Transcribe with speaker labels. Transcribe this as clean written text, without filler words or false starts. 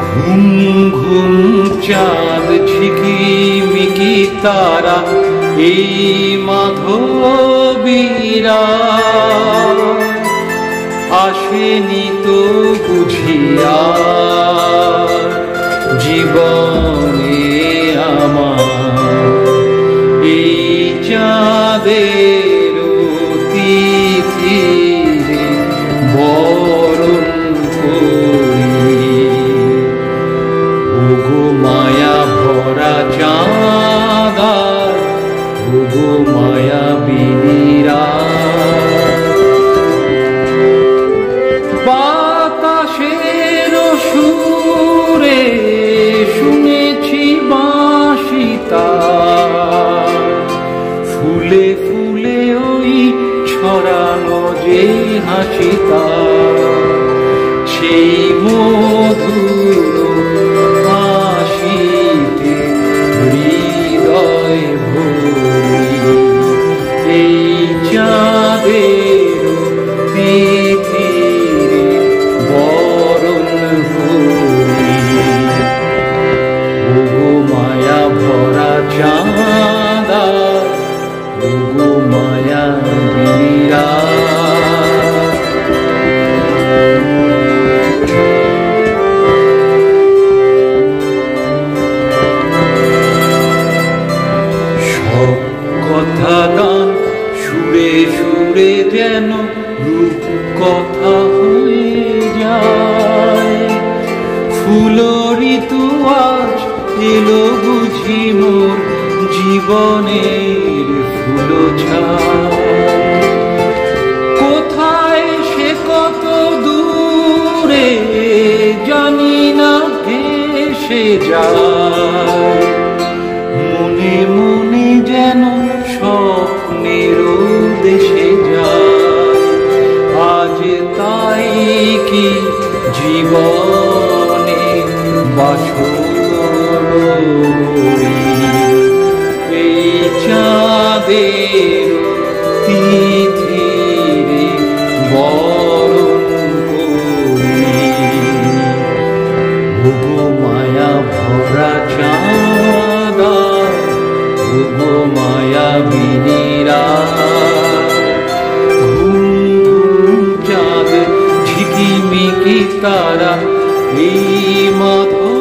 Speaker 1: ঘুম ঘুম চাঁদ ঝিকিমিকি তারা এই মাধবীরা আসেনি তো বুঝিয়া জীবনে আমার এই চাঁদের তিথিরে বরণ করি। ওগো মায়া ভরা চাঁদা, ওগো মায়া বিনিরা, বাতাসের সুরে শুনেছি বাঁশিতা, ফুলে ফুলে ওই ছড়ানো যে হাসিতা, সেই মধুর হাসিতে হৃদয় ভরি। এই চাঁদের তিথিরে বরণ করি। ওগো মায়া ভরা চাঁদা, ওগো মায়া বিনিরা, সব কথা গান সুরে সুরে যেন রূপ কথা হয়ে যায়। ফুল ঋতু আজ এলো বুঝি মোর জীবনের ফুল ছায়। কোথায় সে কত দূরে জানি না ভেসে যায়, মনে মনে যেন স্বপ্নের দেশে যায়। আজ তাই কি জীবনে বাসর করি। এই চাঁদের তিথিরে বরণ করি। ওগো মায়া ভরা চাঁদা, ওগো মায়া বিনিরা, ঘুম ঘুম চাঁদ ঝিকিমিকি তারা এই মাধব